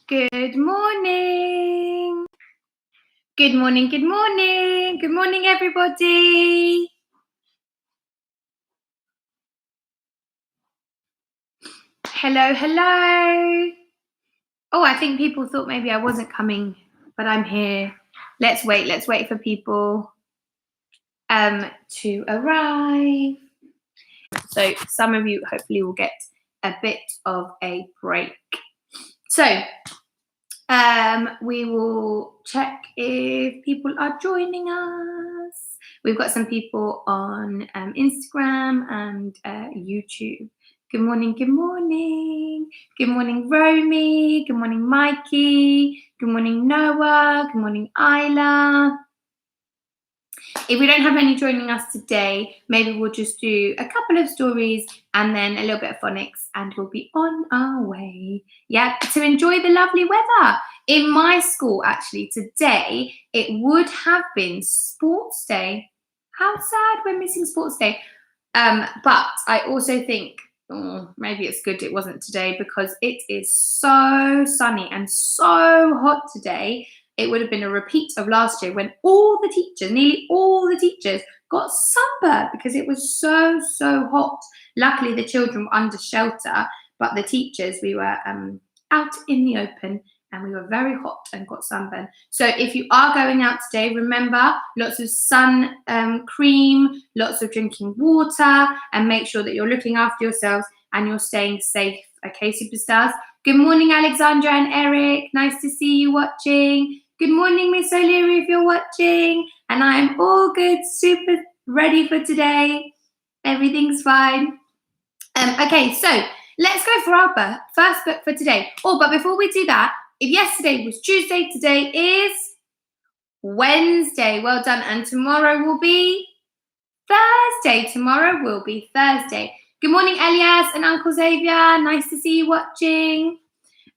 Good morning. Good morning, good morning. Good morning, everybody. Hello, hello. Oh, I think people thought maybe I wasn't coming, but I'm here. Let's wait for people to arrive. So some of you hopefully will get a bit of a break. So we will check if people are joining us. We've got some people on Instagram and YouTube. Good morning, good morning. Good morning, Romy. Good morning, Mikey. Good morning, Noah. Good morning, Isla. If we don't have any joining us today, maybe we'll just do a couple of stories and then a little bit of phonics and we'll be on our way. Yeah, to enjoy the lovely weather. In my school, actually, today, it would have been sports day. How sad we're missing sports day. But I also think maybe it's good it wasn't today because it is so sunny and so hot today. It would have been a repeat of last year when all the teachers, nearly all the teachers, got sunburned because it was so hot. Luckily, the children were under shelter, but the teachers, we were out in the open and we were very hot and got sunburned. So if you are going out today, remember, lots of sun cream, lots of drinking water, and make sure that you're looking after yourselves and you're staying safe. Okay, superstars? Good morning, Alexandra and Eric. Nice to see you watching. Good morning, Miss O'Leary, if you're watching. And I am all good, super ready for today. Everything's fine. Okay, so let's go for our first book for today. Oh, but before we do that, if yesterday was Tuesday, today is Wednesday. Well done. And tomorrow will be Thursday. Tomorrow will be Thursday. Good morning, Elias and Uncle Xavier. Nice to see you watching.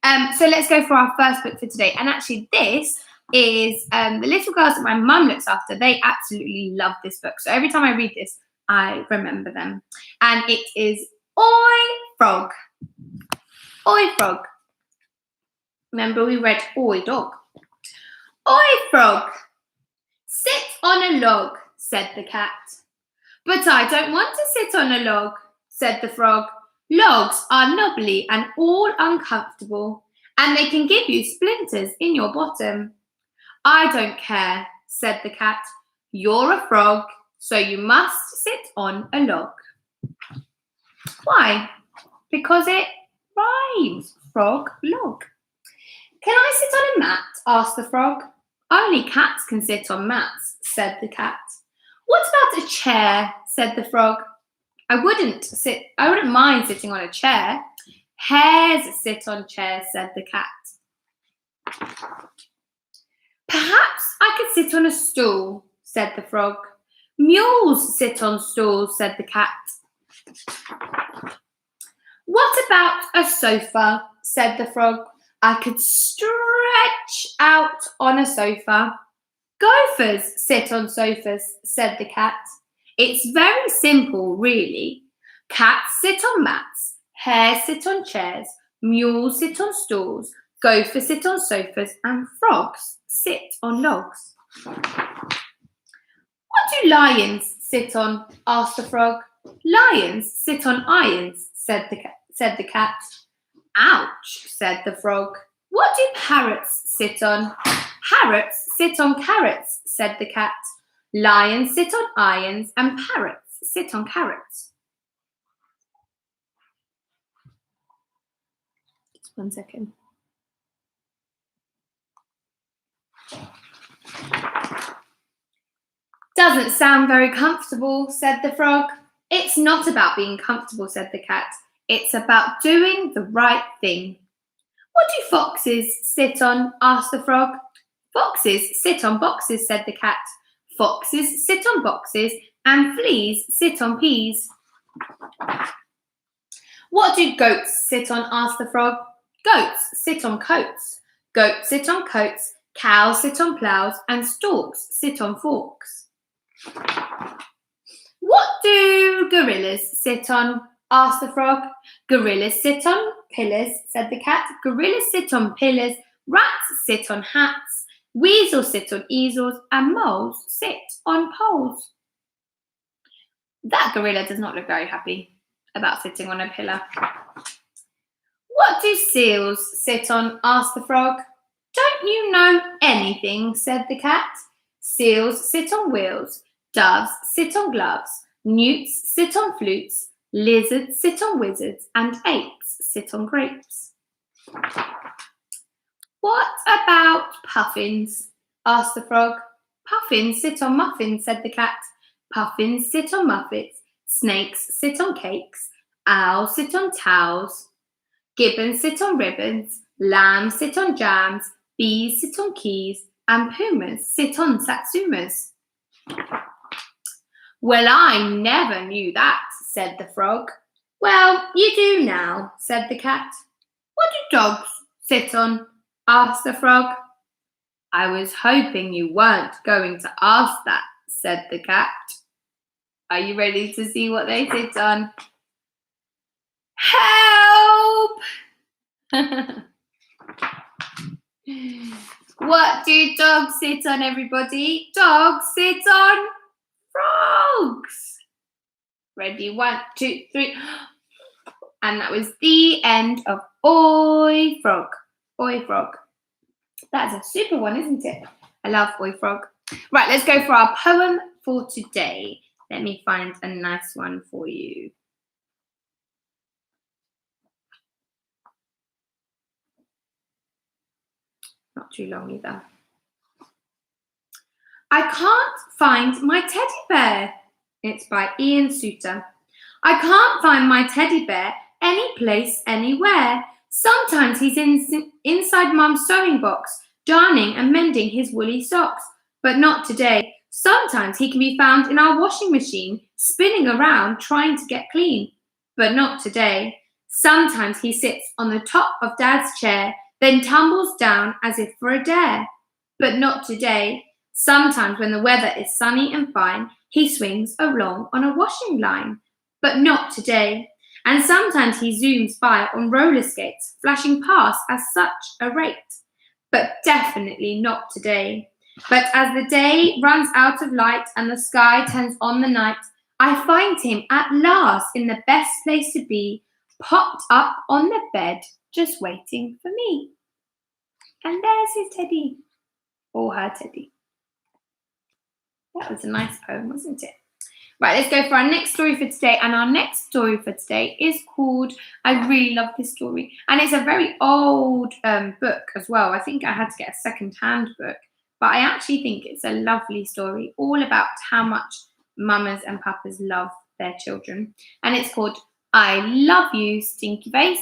So let's go for our first book for today. And actually, this is the little girls that my mum looks after. They absolutely love this book. So every time I read this, I remember them. And it is Oi Frog. Oi Frog. Remember we read Oi Dog. Oi Frog. Sit on a log, said the cat. But I don't want to sit on a log, said the frog. Logs are knobbly and all uncomfortable, and they can give you splinters in your bottom. I don't care, said the cat. You're a frog, so you must sit on a log. Why? Because it rhymes. Frog, log. Can I sit on a mat? Asked the frog. Only cats can sit on mats, said the cat. What about a chair? Said the frog. I wouldn't mind sitting on a chair. Hares sit on chairs, said the cat. Perhaps I could sit on a stool, said the frog. Mules sit on stools, said the cat. What about a sofa? Said the frog. I could stretch out on a sofa. Gophers sit on sofas, said the cat. It's very simple, really. Cats sit on mats, hares sit on chairs, mules sit on stools, gophers sit on sofas, and frogs sit on logs. What do lions sit on? Asked the frog. Lions sit on irons, said the cat. Ouch, said the frog. What do parrots sit on? Parrots sit on carrots, said the cat. Lions sit on irons and parrots sit on carrots. Just 1 second. Doesn't sound very comfortable, said the frog. It's not about being comfortable, said the cat. It's about doing the right thing. What do foxes sit on? Asked the frog. Foxes sit on boxes, said the cat. Foxes sit on boxes and fleas sit on peas. What do goats sit on? Asked the frog. Goats sit on coats. Goats sit on coats, cows sit on ploughs, and storks sit on forks. What do gorillas sit on? asked the frog. Gorillas sit on pillars, said the cat. Gorillas sit on pillars, rats sit on hats, weasels sit on easels, and moles sit on poles. That gorilla does not look very happy about sitting on a pillar. What do seals sit on? Asked the frog. Don't you know anything? Said the cat. Seals sit on wheels, doves sit on gloves, newts sit on flutes, lizards sit on wizards, and apes sit on grapes. What about puffins? Asked the frog. Puffins sit on muffins, said the cat. Puffins sit on muffets, snakes sit on cakes, owls sit on towels, gibbons sit on ribbons, lambs sit on jams, bees sit on keys, and pumas sit on satsumas. Well, I never knew that, said the frog. Well, you do now, said the cat. What do dogs sit on? Asked the frog. I was hoping you weren't going to ask that, said the cat. Are you ready to see what they sit on? Help! What do dogs sit on, everybody? Dogs sit on frogs. Ready? 1, 2, 3. And that was the end of Oi Frog. Oi Frog. That's a super one, isn't it? I love Oi Frog. Right, let's go for our poem for today. Let me find a nice one for you. Not too long either. I can't find my teddy bear. It's by Ian Suter. I can't find my teddy bear any place, anywhere. Sometimes he's inside Mum's sewing box, darning and mending his woolly socks. But not today. Sometimes he can be found in our washing machine, spinning around, trying to get clean. But not today. Sometimes he sits on the top of Dad's chair, then tumbles down as if for a dare. But not today. Sometimes when the weather is sunny and fine, he swings along on a washing line. But not today. And sometimes he zooms by on roller skates, flashing past at such a rate. But definitely not today. But as the day runs out of light and the sky turns on the night, I find him at last in the best place to be, popped up on the bed, just waiting for me. And there's his teddy, or her teddy. That was a nice poem, wasn't it? Right, let's go for our next story for today. And our next story for today is called, I really love this story. And it's a very old book as well. I think I had to get a second-hand book. But I actually think it's a lovely story, all about how much mamas and papas love their children. And it's called I Love You, Stinky Face.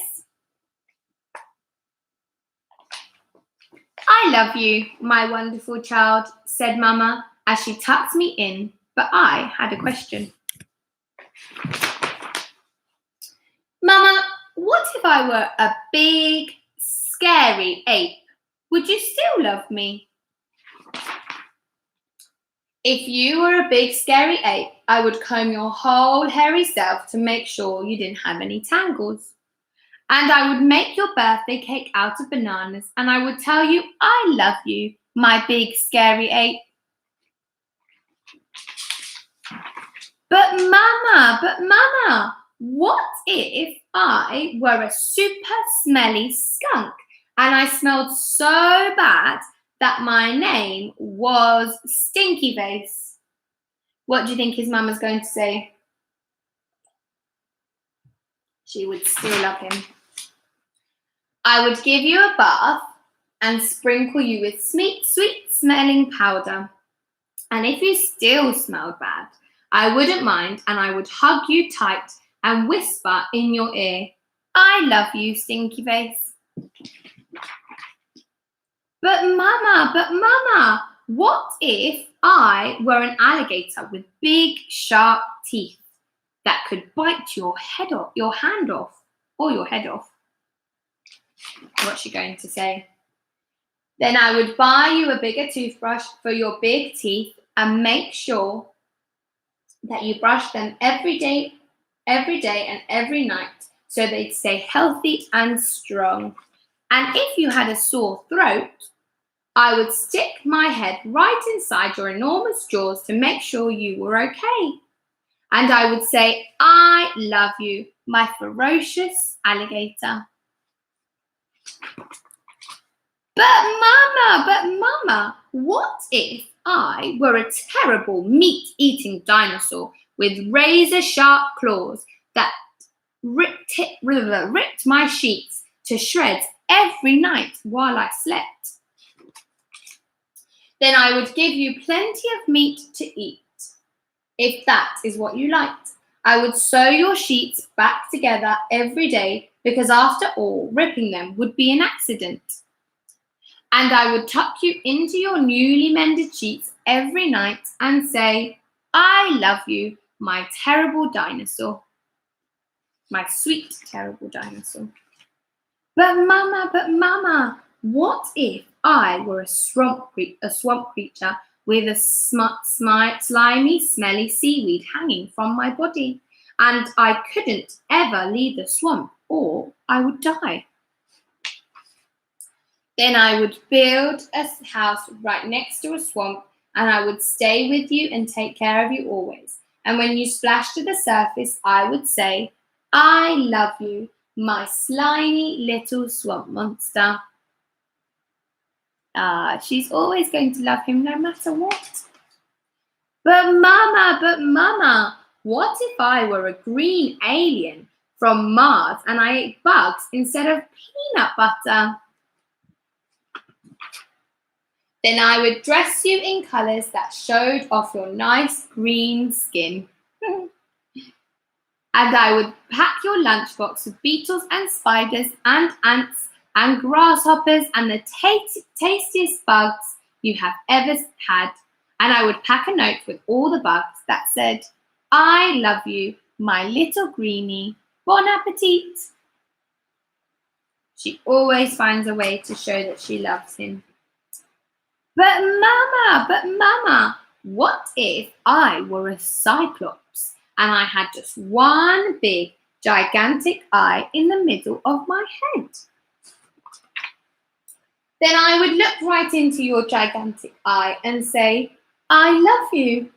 I love you, my wonderful child, said Mama as she tucked me in, but I had a question. Mama, what if I were a big, scary ape? Would you still love me? If you were a big, scary ape, I would comb your whole hairy self to make sure you didn't have any tangles. And I would make your birthday cake out of bananas, and I would tell you I love you, my big, scary ape. But Mama, what if I were a super smelly skunk and I smelled so bad that my name was Stinky Face? What do you think his mama's going to say? She would still love him. I would give you a bath and sprinkle you with sweet smelling powder. And if you still smelled bad, I wouldn't mind, and I would hug you tight and whisper in your ear, I love you, Stinky Face. But Mama, what if I were an alligator with big, sharp teeth that could bite your hand off? What's she going to say? Then I would buy you a bigger toothbrush for your big teeth and make sure that you brush them every day every day and every night so they'd stay healthy and strong. And if you had a sore throat, I would stick my head right inside your enormous jaws to make sure you were okay. And I would say, I love you, my ferocious alligator. But Mama, what if I were a terrible meat-eating dinosaur with razor-sharp claws that ripped my sheets to shreds every night while I slept? Then I would give you plenty of meat to eat, if that is what you liked. I would sew your sheets back together every day because after all, ripping them would be an accident. And I would tuck you into your newly mended sheets every night and say, I love you, my terrible dinosaur. My sweet, terrible dinosaur. But Mama, what if I were a swamp creature with a slimy, smelly seaweed hanging from my body, and I couldn't ever leave the swamp or I would die? Then I would build a house right next to a swamp, and I would stay with you and take care of you always. And when you splash to the surface, I would say, I love you, my slimy little swamp monster. She's always going to love him no matter what. But Mama, what if I were a green alien from Mars and I ate bugs instead of peanut butter? Then I would dress you in colours that showed off your nice green skin. And I would pack your lunchbox with beetles and spiders and ants and grasshoppers and the tastiest bugs you have ever had. And I would pack a note with all the bugs that said, I love you, my little greenie. Bon appetit. She always finds a way to show that she loves him. But Mama, what if I were a cyclops and I had just one big, gigantic eye in the middle of my head? Then I would look right into your gigantic eye and say, I love you,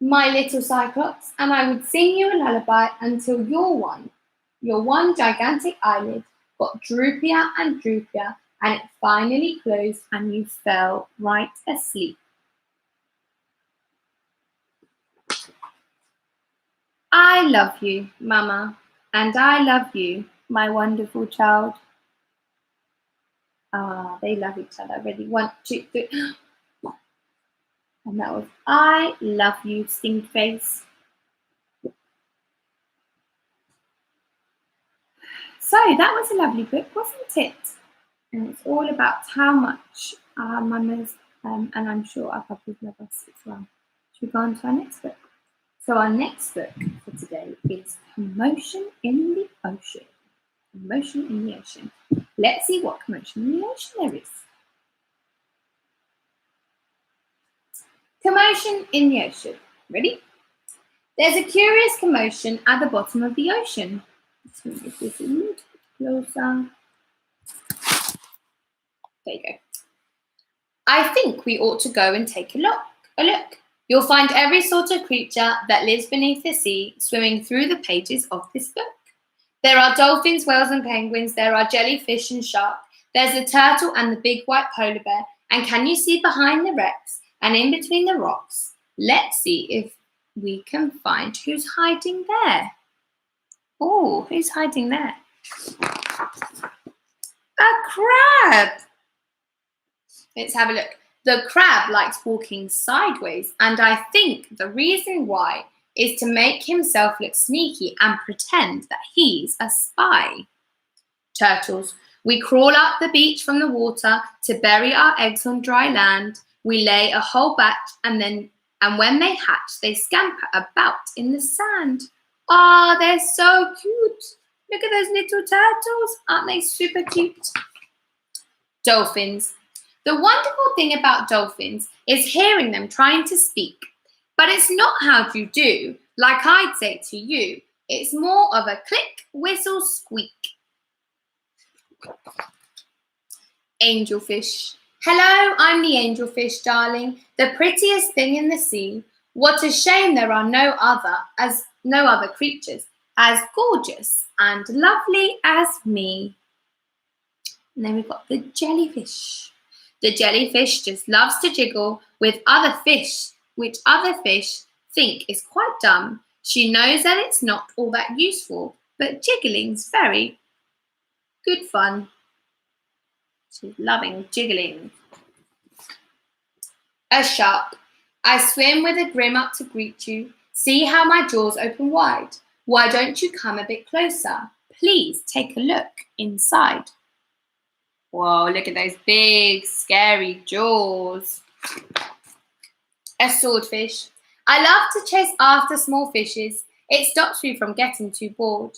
my little cyclops, and I would sing you a lullaby until your one gigantic eyelid got droopier and droopier, and it finally closed and you fell right asleep. I love you, Mama, and I love you, my wonderful child. They love each other really. 1, 2, 3. And that was I love you, Stingface. So that was a lovely book, wasn't it? And it's all about how much our mamas and I'm sure our papas love us as well. Should we go on to our next book? So our next book for today is Commotion in the Ocean. Commotion in the Ocean. Let's see what commotion in the ocean there is. Commotion in the ocean. Ready? There's a curious commotion at the bottom of the ocean. Let's make this a little bit closer. There you go. I think we ought to go and take a look. You'll find every sort of creature that lives beneath the sea swimming through the pages of this book. There are dolphins, whales and penguins. There are jellyfish and sharks. There's a turtle and the big white polar bear. And can you see behind the wrecks and in between the rocks? Let's see if we can find who's hiding there. Oh, who's hiding there? A crab. Let's have a look. The crab likes walking sideways, and I think the reason why is to make himself look sneaky and pretend that he's a spy. Turtles. We crawl up the beach from the water to bury our eggs on dry land. We lay a whole batch and when they hatch, they scamper about in the sand. They're so cute. Look at those little turtles. Aren't they super cute? Dolphins. The wonderful thing about dolphins is hearing them trying to speak. But it's not how do you do, like I'd say to you. It's more of a click, whistle, squeak. Angelfish. Hello, I'm the angelfish, darling, the prettiest thing in the sea. What a shame there are no other creatures as gorgeous and lovely as me. And then we've got the jellyfish. The jellyfish just loves to jiggle with other fish, which other fish think is quite dumb. She knows that it's not all that useful, but jiggling's very good fun. She's loving jiggling. A shark. I swim with a grin up to greet you. See how my jaws open wide. Why don't you come a bit closer? Please take a look inside. Whoa, look at those big, scary jaws. A swordfish. I love to chase after small fishes. It stops me from getting too bored.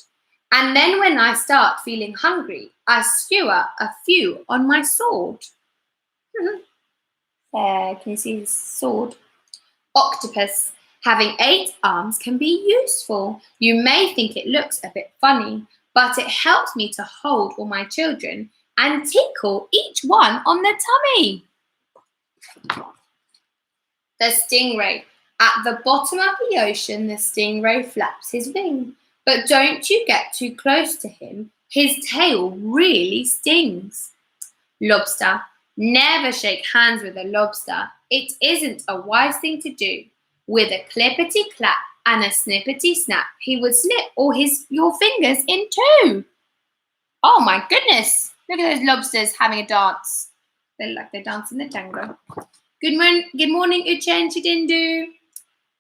And then when I start feeling hungry, I skewer a few on my sword. There, can you see his sword? Octopus. Having 8 arms can be useful. You may think it looks a bit funny, but it helps me to hold all my children and tickle each one on the tummy. The stingray. At the bottom of the ocean, the stingray flaps his wing. But don't you get too close to him. His tail really stings. Lobster. Never shake hands with a lobster. It isn't a wise thing to do. With a clippity-clap and a snippety-snap, he would snip all your fingers in two. Oh my goodness. Look at those lobsters having a dance. They look like they're dancing the tango. Good morning, Uchen Chidindu.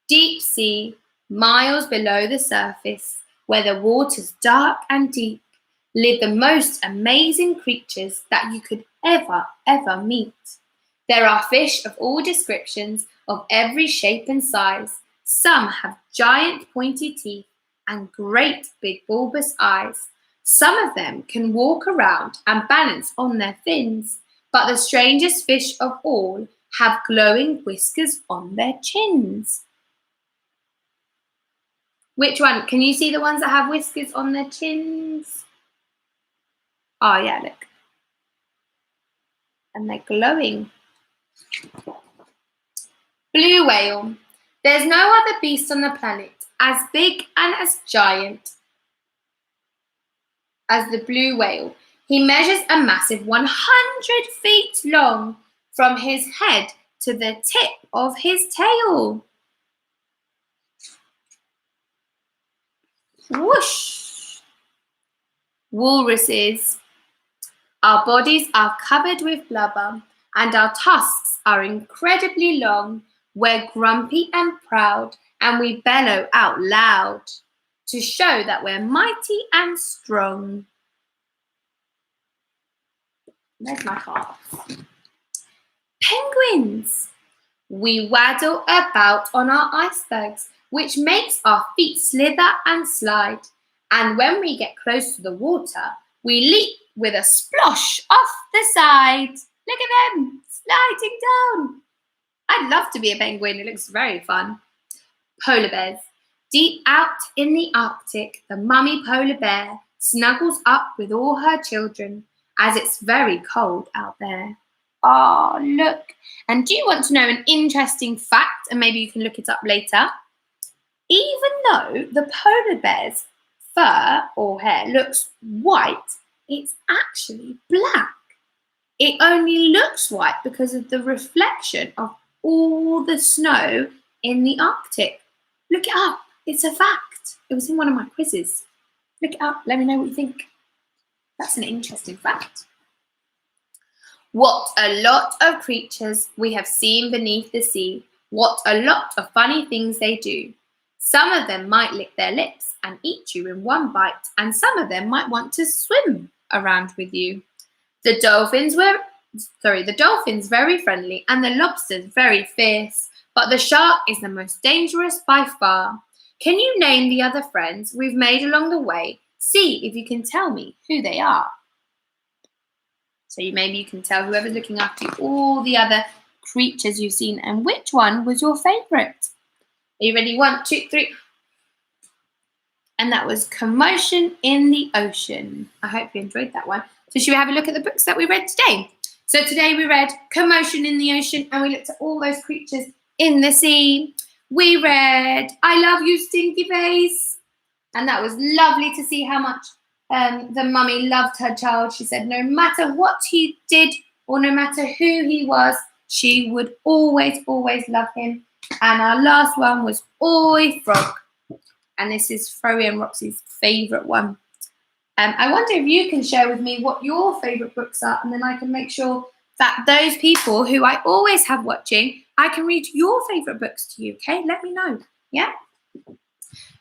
Deep sea, miles below the surface, where the water's dark and deep, live the most amazing creatures that you could ever meet. There are fish of all descriptions, of every shape and size. Some have giant pointy teeth and great big bulbous eyes. Some of them can walk around and balance on their fins, but the strangest fish of all have glowing whiskers on their chins. Which one? Can you see the ones that have whiskers on their chins? Oh yeah, look. And they're glowing. Blue whale. There's no other beast on the planet as big and as giant as the blue whale. He measures a massive 100 feet long from his head to the tip of his tail. Whoosh! Walruses. Our bodies are covered with blubber and our tusks are incredibly long. We're grumpy and proud and we bellow out loud to show that we're mighty and strong. There's my heart. Penguins. We waddle about on our icebergs, which makes our feet slither and slide. And when we get close to the water, we leap with a splosh off the side. Look at them sliding down. I'd love to be a penguin. It looks very fun. Polar bears. Deep out in the Arctic, the mummy polar bear snuggles up with all her children as it's very cold out there. Oh, look. And do you want to know an interesting fact? And maybe you can look it up later. Even though the polar bear's fur or hair looks white, it's actually black. It only looks white because of the reflection of all the snow in the Arctic. Look it up. It's a fact. It was in one of my quizzes. Look it up. Let me know what you think. That's an interesting fact. What a lot of creatures we have seen beneath the sea. What a lot of funny things they do. Some of them might lick their lips and eat you in one bite, and some of them might want to swim around with you. The dolphins very friendly and the lobsters very fierce, but the shark is the most dangerous by far. Can you name the other friends we've made along the way? See if you can tell me who they are. So maybe you can tell whoever's looking after you, all the other creatures you've seen, and which one was your favourite. Are you ready? 1, 2, 3. And that was Commotion in the Ocean. I hope you enjoyed that one. So should we have a look at the books that we read today? So today we read Commotion in the Ocean, and we looked at all those creatures in the sea. We read I Love You, Stinky Face. And that was lovely to see how much the mummy loved her child. She said no matter what he did or no matter who he was, she would always, always love him. And our last one was Oi Frog. And this is Froey and Roxy's favourite one. I wonder if you can share with me what your favourite books are, and then I can make sure that those people who I always have watching, I can read your favourite books to you, okay? Let me know, yeah?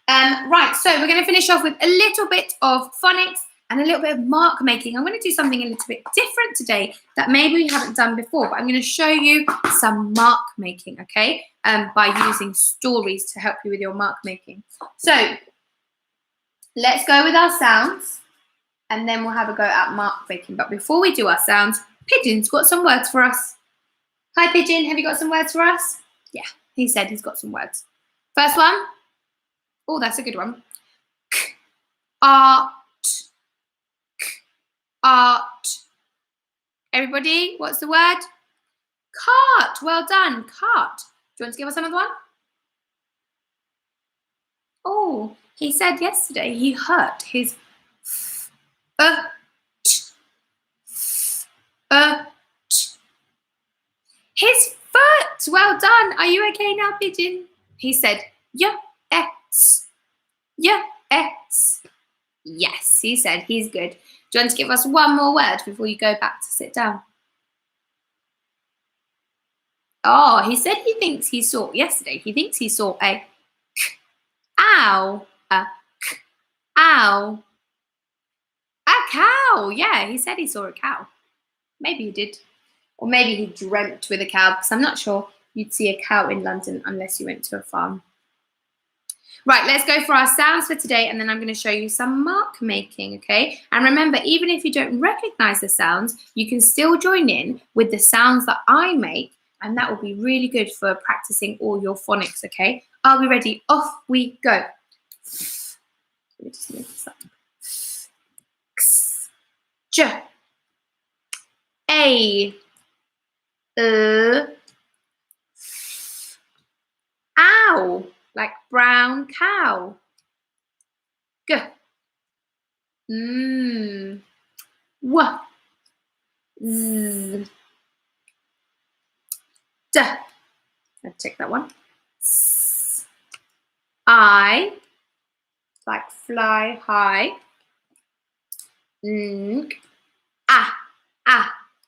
Right, so we're going to finish off with a little bit of phonics and a little bit of mark making. I'm going to do something a little bit different today that maybe we haven't done before, but I'm going to show you some mark making, okay? By using stories to help you with your mark making. So let's go with our sounds, and then we'll have a go at mark making. But before we do our sounds, Pigeon's got some words for us. Hi, Pigeon. Have you got some words for us? Yeah, he said he's got some words. First one. Oh, that's a good one. Art. Art. Everybody, what's the word? Cart. Well done. Cart. Do you want to give us another one? Oh, he said yesterday he hurt his his foot. Well done. Are you okay now, Pigeon? He said, yes. Yes. Yes, he said he's good. Do you want to give us one more word before you go back to sit down? Oh, he said he thinks he saw, yesterday, he thinks he saw a ow. A ow. A cow. Yeah, he said he saw a cow. Maybe he did. Or maybe he dreamt with a cow, because I'm not sure you'd see a cow in London unless you went to a farm. Right, let's go for our sounds for today, and then I'm going to show you some mark making, okay? And remember, even if you don't recognize the sounds, you can still join in with the sounds that I make, and that will be really good for practicing all your phonics, okay? Are we ready? Off we go. Let me just move this up. X, J, A, ow, like brown cow. G, w, z, d. Let's take that one. S, I, like fly high. N, ah.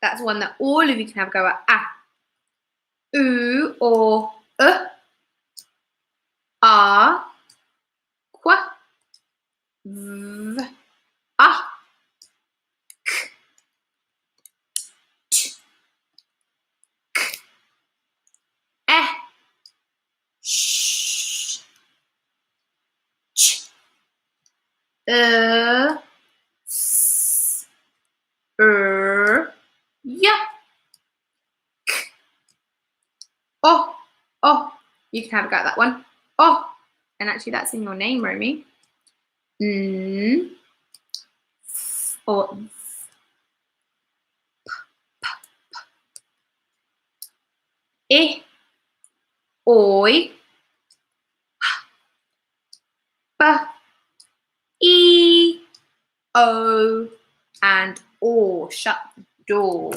That's one that all of you can have a go at. Ah. Oo or ah. Qu, v, ah. K, ch, k, sh, ch, s, ya. Oh, you can have a go at that one. Oh, and actually that's in your name, Romy. Or I, oi, b, e, o, and o. Shut the door.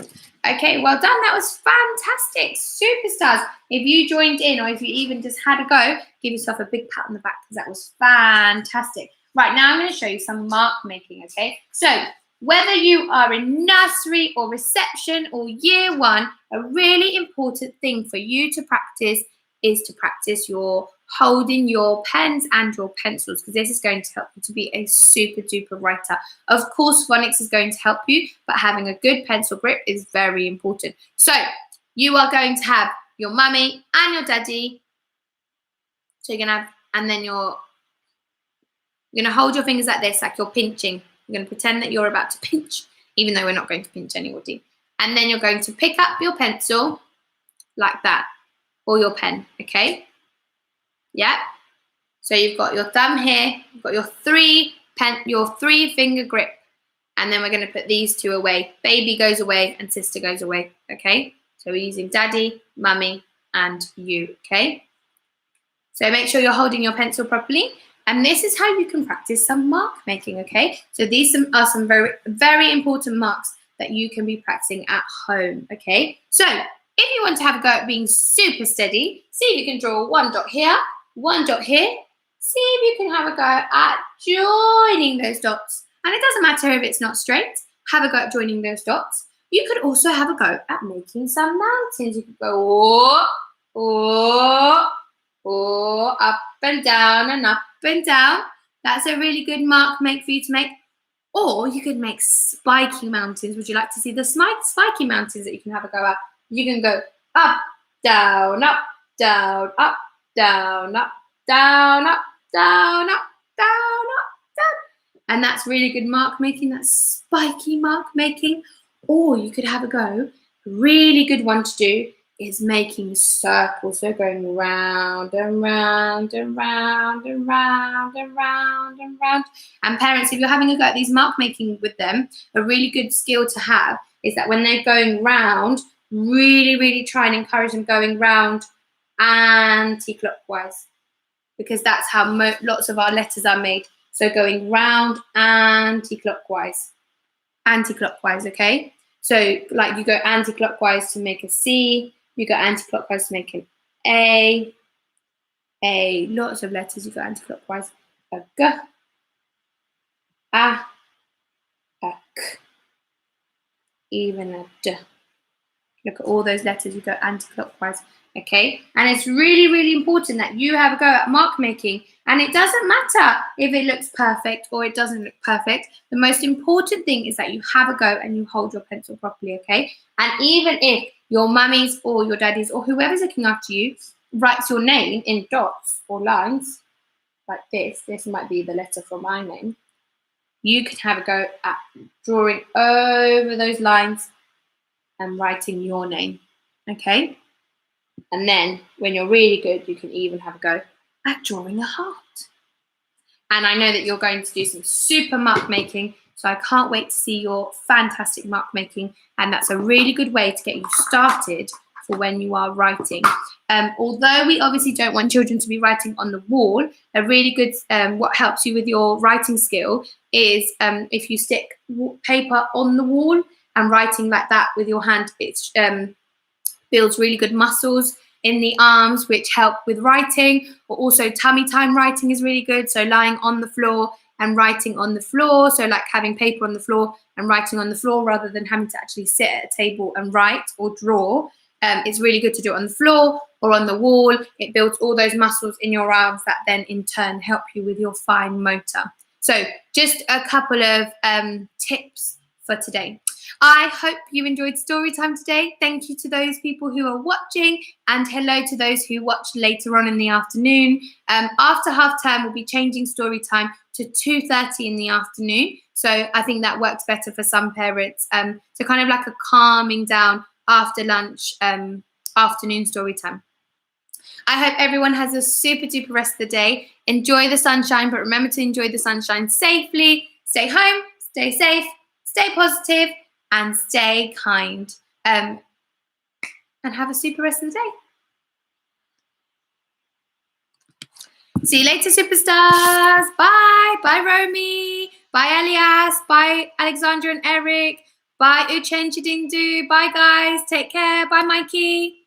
Okay, well done. That was fantastic. Superstars. If you joined in, or if you even just had a go, give yourself a big pat on the back, because that was fantastic. Right, now I'm going to show you some mark making, okay? So whether you are in nursery or reception or year one, a really important thing for you to practice is to practice your holding your pens and your pencils, because this is going to help you to be a super duper writer. Of course, phonics is going to help you, but having a good pencil grip is very important. So you are going to have your mummy and your daddy. So you're going to have, and then you're going to hold your fingers like this, like you're pinching. You're going to pretend that you're about to pinch, even though we're not going to pinch anybody. And then you're going to pick up your pencil like that, or your pen, okay? Yeah. So you've got your thumb here, you've got your three finger grip, and then we're going to put these two away. Baby goes away and sister goes away, okay? So we're using daddy, mummy, and you, okay? So make sure you're holding your pencil properly. And this is how you can practice some mark making, okay? So these are some very, very important marks that you can be practicing at home, okay? So if you want to have a go at being super steady, see if you can draw one dot here, one dot here. See if you can have a go at joining those dots. And it doesn't matter if it's not straight, have a go at joining those dots. You could also have a go at making some mountains. You could go up and down and up and down. That's a really good mark make for you to make. Or you could make spiky mountains. Would you like to see the spiky mountains that you can have a go at? You can go up, down, up, down, up, down, up, down, up, down, up, down, up, down. And that's really good mark making. That's spiky mark making. Or you could have a go. A really good one to do is making circles. So going round and round and round and round and round and round. And parents, if you're having a go at these mark making with them, a really good skill to have is that when they're going round, really, really try and encourage them going round anti-clockwise, because that's how lots of our letters are made. So going round anti-clockwise, okay? So like you go anti-clockwise to make a C, you go anti-clockwise to make an A, lots of letters you go anti-clockwise, a G, a K, even a D. Look at all those letters, you go anti-clockwise, okay? And it's really, really important that you have a go at mark making. And it doesn't matter if it looks perfect or it doesn't look perfect. The most important thing is that you have a go and you hold your pencil properly, okay? And even if your mummies or your daddies or whoever's looking after you writes your name in dots or lines, like this might be the letter for my name, you can have a go at drawing over those lines and writing your name, okay? And then when you're really good, you can even have a go at drawing a heart. And I know that you're going to do some super mark making, so I can't wait to see your fantastic mark making. And that's a really good way to get you started for when you are writing. Although we obviously don't want children to be writing on the wall, a really good, what helps you with your writing skill is if you stick paper on the wall and writing like that with your hand, it builds really good muscles in the arms, which help with writing. Or also tummy time writing is really good. So lying on the floor and writing on the floor. So like having paper on the floor and writing on the floor rather than having to actually sit at a table and write or draw. It's really good to do it on the floor or on the wall. It builds all those muscles in your arms that then in turn help you with your fine motor. So just a couple of tips for today. I hope you enjoyed story time today. Thank you to those people who are watching, and hello to those who watch later on in the afternoon. After half term, we'll be changing story time to 2:30 in the afternoon. So I think that works better for some parents. So kind of like a calming down after lunch afternoon story time. I hope everyone has a super duper rest of the day. Enjoy the sunshine, but remember to enjoy the sunshine safely. Stay home, stay safe, stay positive, and stay kind. And have a super rest of the day. See you later, superstars. Bye. Bye, Romy. Bye, Elias. Bye, Alexandra and Eric. Bye, Uchen Chidindu. Bye, guys. Take care. Bye, Mikey.